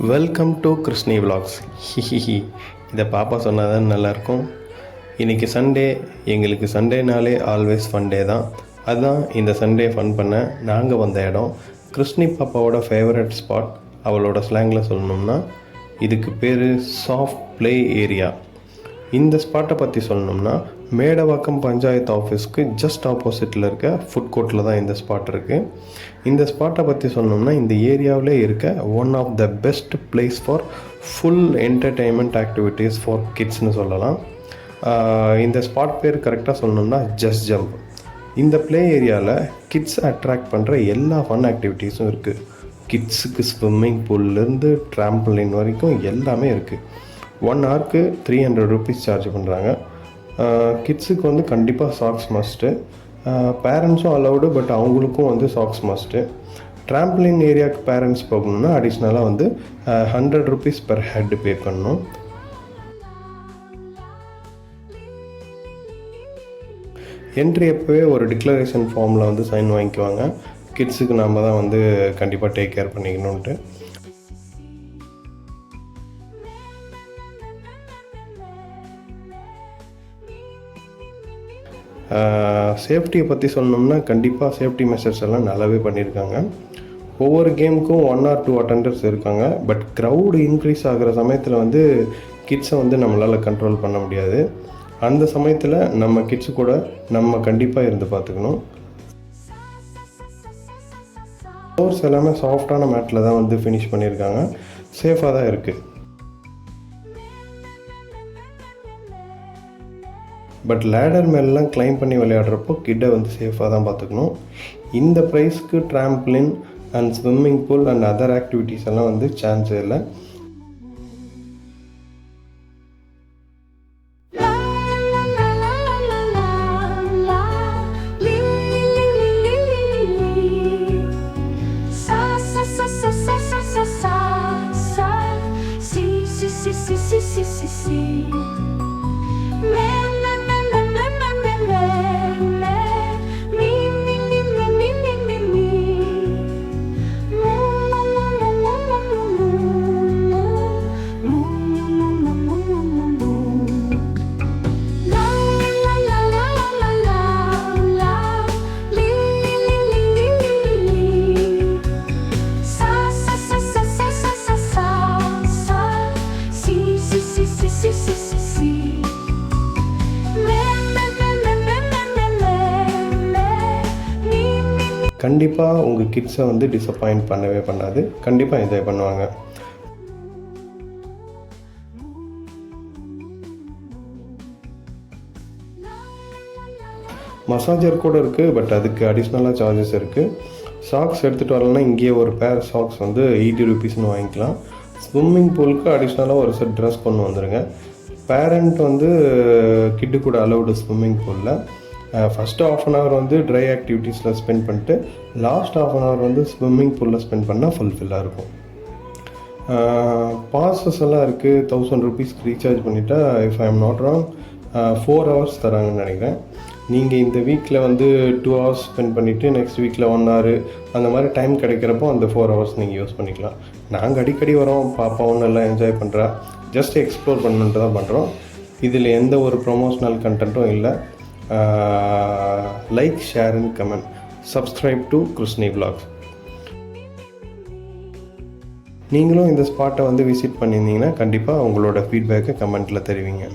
Welcome to Krishni vlogs. ஹிஹிஹி, இதை பாப்பா சொன்னால் தான் நல்லாயிருக்கும். இன்றைக்கி சண்டே, எங்களுக்கு சண்டேனாலே ஆல்வேஸ் ஃபன் டே தான். அதுதான் இந்த சண்டே ஃபன் பண்ண நாங்கள் வந்த இடம் கிருஷ்ணி பாப்பாவோட ஃபேவரட் ஸ்பாட். அவளோட ஸ்லாங்கில் சொல்லணும்னா இதுக்கு பேர் சாஃப்ட் ப்ளே ஏரியா. இந்த ஸ்பாட்டை பற்றி சொல்லணும்னா மேடவாக்கம் பஞ்சாயத்து ஆஃபீஸ்க்கு ஜஸ்ட் ஆப்போசிட்டில் இருக்க ஃபுட் கோர்ட்டில் தான் இந்த ஸ்பாட் இருக்குது. இந்த ஸ்பாட்டை பற்றி சொல்லணும்னா இந்த ஏரியாவிலே இருக்க one of the best place for full entertainment activities for கிட்ஸ்னு சொல்லலாம். இந்த ஸ்பாட் பேர் கரெக்டாக சொல்லணும்னா ஜஸ்ட் ஜம்ப். இந்த ப்ளே ஏரியாவில் கிட்ஸ் அட்ராக்ட் பண்ணுற எல்லா ஃபன் ஆக்டிவிட்டீஸும் இருக்குது. கிட்ஸுக்கு ஸ்விம்மிங் பூல்லேருந்து ட்ராம்பலின் வரைக்கும் எல்லாமே இருக்குது. 1 ஹவருக்கு 300 rupees சார்ஜ் பண்ணுறாங்க. கிட்ஸுக்கு வந்து கண்டிப்பாக சாக்ஸ் மஸ்ட்டு. பேரண்ட்ஸும் அலவுடு, பட் அவங்களுக்கும் வந்து சாக்ஸ் மஸ்ட்டு. ட்ராம்பலின் ஏரியாவுக்கு பேரண்ட்ஸ் போகணுன்னா அடிஷ்னலாக வந்து 100 rupees per head பே பண்ணணும். என்ட்ரி அப்போவே ஒரு டிக்ளரேஷன் ஃபார்மில் வந்து சைன் வாங்கிக்குவாங்க. கிட்ஸுக்கு நம்ம தான் வந்து கண்டிப்பாக டேக் கேர் பண்ணிக்கணுன்ட்டு. சேஃப்டியை பற்றி சொல்லணும்னா கண்டிப்பாக சேஃப்டி மெஷர்ஸ் எல்லாம் நல்லாவே பண்ணியிருக்காங்க. ஒவ்வொரு கேமுக்கும் 1 or 2 attenders இருக்காங்க. பட் க்ரௌடு இன்க்ரீஸ் ஆகிற சமயத்தில் வந்து கிட்ஸை வந்து நம்மளால் கண்ட்ரோல் பண்ண முடியாது. அந்த சமயத்தில் நம்ம கிட்ஸு கூட நம்ம கண்டிப்பாக இருந்து பார்த்துக்கணும். ஃப்ளோர்ஸ் எல்லாமே சாஃப்டான மேட்டில் தான் வந்து ஃபினிஷ் பண்ணியிருக்காங்க. சேஃபாக தான் இருக்குது. பட் லேடர் மேலாம் கிளைம் பண்ணி விளையாடுறப்போ கிட்டை வந்து சேஃபாக தான் பார்த்துக்கணும். இந்த ப்ரைஸ்க்கு trampoline and swimming pool and other activities எல்லாம் வந்து சான்ஸே இல்லை. கண்டிப்பாக உங்கள் கிட்ஸை வந்து டிசப்பாயிண்ட் பண்ணவே பண்ணாது. கண்டிப்பாக என்ஜாய் பண்ணுவாங்க. மசாஜர் கூட இருக்குது, பட் அதுக்கு அடிஷ்னலாக சார்ஜஸ் இருக்குது. சாக்ஸ் எடுத்துகிட்டு வரலன்னா இங்கேயே ஒரு பேர் சாக்ஸ் வந்து 80 rupeesனு வாங்கிக்கலாம். ஸ்விம்மிங் பூலுக்கு அடிஷ்னலாக ஒரு செட் ட்ரெஸ் கொண்டு வந்துடுங்க. பேரண்ட் வந்து கிட்டு கூட அலவுடு ஸ்விம்மிங் பூலில். ஃபஸ்ட்டு 1/2 hour வந்து ட்ரை ஆக்டிவிட்டீஸில் ஸ்பெண்ட் பண்ணிட்டு லாஸ்ட் 1/2 hour வந்து ஸ்விம்மிங் பூலில் ஸ்பெண்ட் பண்ணால் ஃபுல்ஃபில்லாக இருக்கும். பாஸஸ் எல்லாம் இருக்குது. 1000 rupeesக்கு ரீசார்ஜ் பண்ணிட்டா if I am not wrong 4 hours தராங்கன்னு நினைக்கிறேன். நீங்கள் இந்த வீக்கில் வந்து 2 hours ஸ்பெண்ட் பண்ணிவிட்டு நெக்ஸ்ட் வீக்கில் 1 hour அந்த மாதிரி டைம் கிடைக்கிறப்போ அந்த 4 hours நீங்கள் யூஸ் பண்ணிக்கலாம். நாங்கள் அடிக்கடி வரோம், பாப்பாவும் நல்லா என்ஜாய் பண்ணுறா. ஜஸ்ட் எக்ஸ்ப்ளோர் பண்ணுன்ட்டு தான் பண்ணுறோம். இதில் எந்த ஒரு ப்ரொமோஷனல் கண்டென்ட்டும் இல்லை. Like, share and comment. Subscribe to Krishni vlogs. நீங்களும் இந்த ஸ்பாட்டை வந்து விசிட் பண்ணியிருந்தீங்கன்னா கண்டிப்பாக உங்களோட ஃபீட்பேக்கை கமெண்ட்டில் தெரிவிங்க.